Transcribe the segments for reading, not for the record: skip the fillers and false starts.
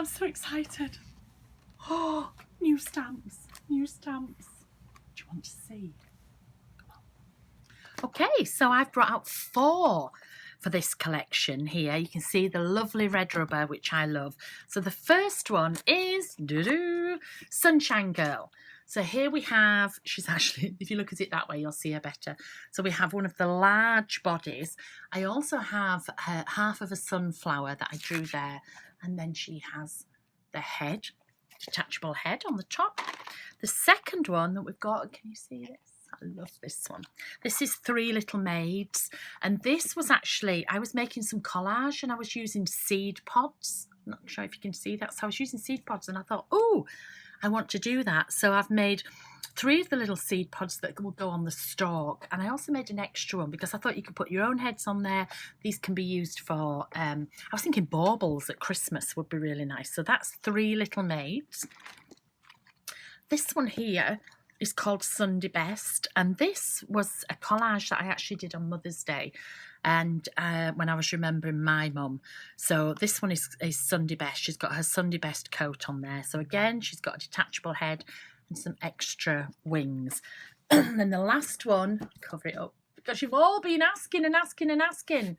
I'm so excited. Oh, new stamps, new stamps. Do you want to see? Come on. Okay, so I've brought out 4 for this collection here. You can see the lovely red rubber, which I love. So the first one is Doodoo, Sunshine Girl. So here we have, she's actually, if you look at it that way, you'll see her better. So we have one of the large bodies. I also have half of a sunflower that I drew there. And then she has the head, detachable head on the top. The second one that we've got, can you see this? I love this one. This is 3 Little Maids. And this was actually, I was making some collage and I was using seed pods. I'm not sure if you can see that. So I was using seed pods and I thought, oh, I want to do that. So I've made 3 of the little seed pods that will go on the stalk. And I also made an extra one because I thought you could put your own heads on there. These can be used for, I was thinking baubles at Christmas would be really nice. So that's 3 Little Maids. This one here is called Sunday Best. And this was a collage that I actually did on Mother's Day. And when I was remembering my mum. So this one is Sunday Best. She's got her Sunday Best coat on there. So again, she's got a detachable head and some extra wings. And then the last one, cover it up, because you've all been asking and asking and asking.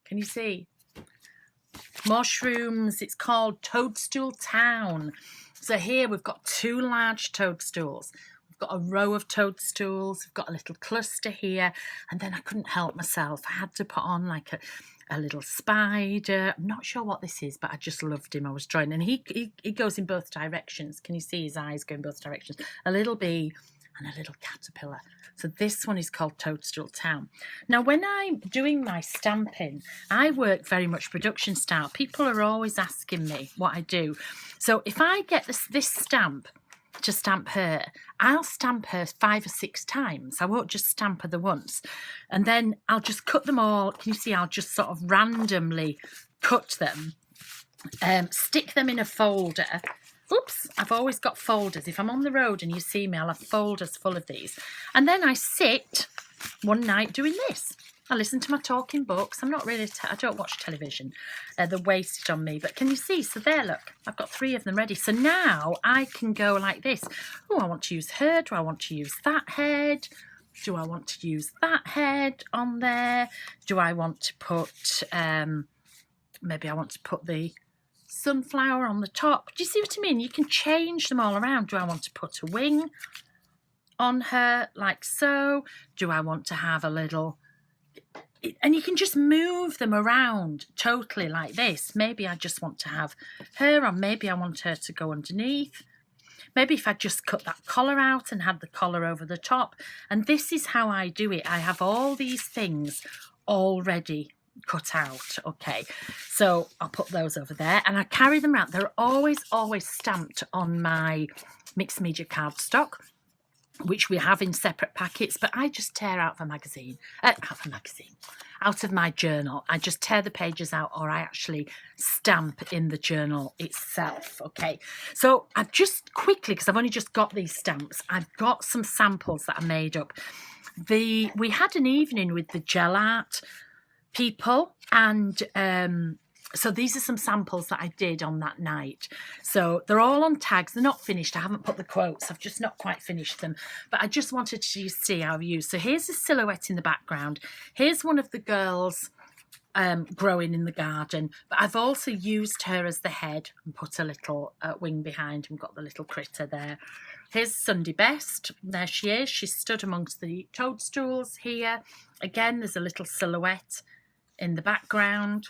Can you see? Mushrooms. It's called Toadstool Town. So here we've got 2 large toadstools. Got a row of toadstools, we've got a little cluster here, and then I couldn't help myself. I had to put on like a little spider. I'm not sure what this is, but I just loved him. I was drawing, and he goes in both directions. Can you see his eyes go in both directions? A little bee and a little caterpillar. So this one is called Toadstool Town. Now, when I'm doing my stamping, I work very much production style. People are always asking me what I do. So if I get this stamp to stamp her, I'll stamp her 5 or 6 times. I won't just stamp her the once. And then I'll just cut them all. Can you see? I'll just sort of randomly cut them, stick them in a folder. Oops, I've always got folders. If I'm on the road and you see me, I'll have folders full of these. And then I sit one night doing this. I listen to my talking books. I'm not really, I don't watch television. They're wasted on me. But can you see? So there, look, I've got 3 of them ready. So now I can go like this. Oh, I want to use her. Do I want to use that head? Do I want to use that head on there? Do I want to put, maybe I want to put the sunflower on the top. Do you see what I mean? You can change them all around. Do I want to put a wing on her like so? Do I want to have a little... And you can just move them around totally like this. Maybe I just want to have her, or maybe I want her to go underneath. Maybe if I just cut that collar out and had the collar over the top. And this is how I do it. I have all these things already cut out. Okay, so I'll put those over there and I carry them around. They're always stamped on my mixed media cardstock, which we have in separate packets, but I just tear out of my journal. I just tear the pages out, or I actually stamp in the journal itself. Okay, so I've just quickly, because I've only just got these stamps, I've got some samples that I made up. We had an evening with the gel art people, and so these are some samples that I did on that night. So they're all on tags. They're not finished. I haven't put the quotes. I've just not quite finished them. But I just wanted to see how I use. So here's a silhouette in the background. Here's one of the girls growing in the garden. But I've also used her as the head and put a little wing behind and got the little critter there. Here's Sunday Best. There she is. She's stood amongst the toadstools here. Again, there's a little silhouette in the background.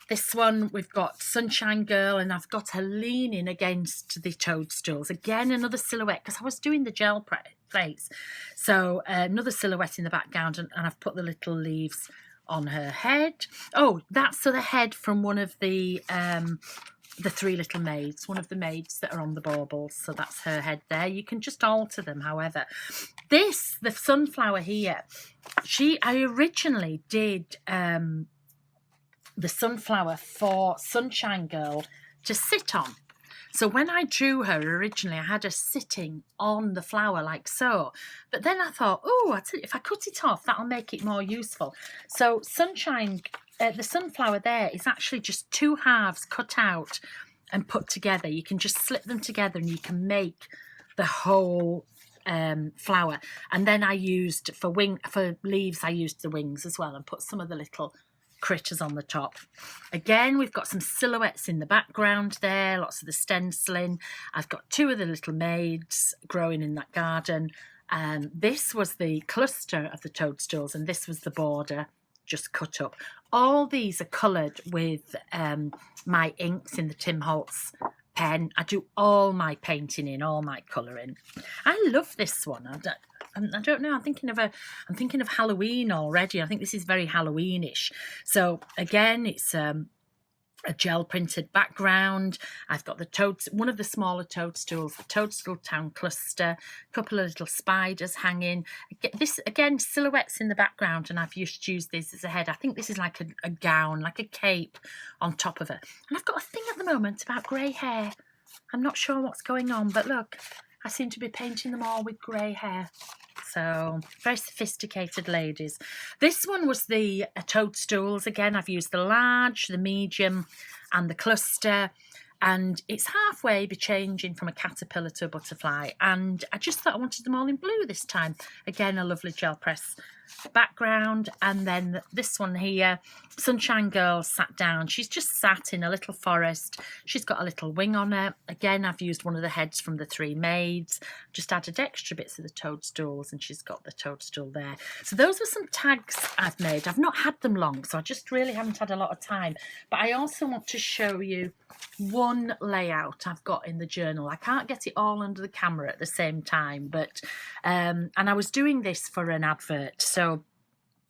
This one, we've got Sunshine Girl, and I've got her leaning against the toadstools. Again, another silhouette, because I was doing the gel plates. So another silhouette in the background, and I've put the little leaves on her head. Oh, that's the head from one of the 3 Little Maids, one of the maids that are on the baubles. So that's her head there. You can just alter them, however. This, the sunflower here, I originally did... the sunflower for Sunshine Girl to sit on. So when I drew her originally, I had her sitting on the flower like so. But then I thought, oh, if I cut it off, that'll make it more useful. So Sunshine the sunflower there is actually just 2 halves cut out and put together. You can just slip them together and you can make the whole flower. And then I used for leaves, I used the wings as well and put some of the little critters on the top. Again, we've got some silhouettes in the background there, lots of the stenciling. I've got 2 of the little maids growing in that garden. This was the cluster of the toadstools and this was the border just cut up. All these are coloured with my inks in the Tim Holtz pen. I do all my painting in, all my colouring. I love this one. I don't know. I'm thinking of Halloween already. I think this is very Halloweenish. So again, it's a gel printed background. I've got one of the smaller toadstools, the Toadstool Town cluster, a couple of little spiders hanging. This again, silhouettes in the background, and I've used this as a head. I think this is like a gown, like a cape on top of it. And I've got a thing at the moment about grey hair. I'm not sure what's going on, but look, I seem to be painting them all with grey hair. So, very sophisticated ladies. This one was the toadstools. Again, I've used the large, the medium, and the cluster. And it's halfway be changing from a caterpillar to a butterfly. And I just thought I wanted them all in blue this time. Again, a lovely gel press background. And then this one here, Sunshine Girl sat down. She's just sat in a little forest. She's got a little wing on her. Again, I've used one of the heads from the 3 maids. Just added extra bits of the toadstools, and she's got the toadstool there. So those were some tags I've made. I've not had them long, so I just really haven't had a lot of time. But I also want to show you one layout I've got in the journal. I can't get it all under the camera at the same time, but and I was doing this for an advert. So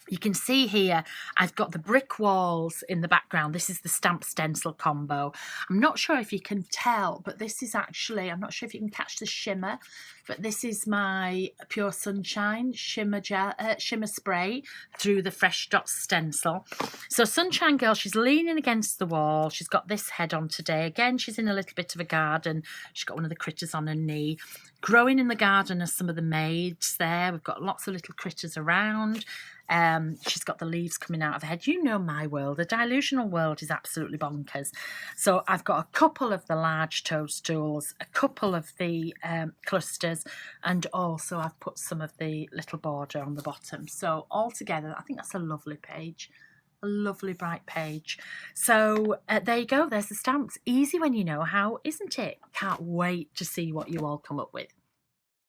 you can see here, I've got the brick walls in the background. This is the stamp stencil combo. I'm not sure if you can tell, but this is actually, I'm not sure if you can catch the shimmer, but this is my Pure Sunshine shimmer spray through the Fresh Dots stencil. So Sunshine Girl, she's leaning against the wall. She's got this head on today. Again, she's in a little bit of a garden. She's got one of the critters on her knee. Growing in the garden are some of the maids there. We've got lots of little critters around. She's got the leaves coming out of her head. You know my world. The Dylusional world is absolutely bonkers. So I've got a couple of the large toadstools, a couple of the clusters, and also I've put some of the little border on the bottom. So altogether, I think that's a lovely page. A lovely bright page. So there you go. There's the stamps. Easy when you know how, isn't it? Can't wait to see what you all come up with.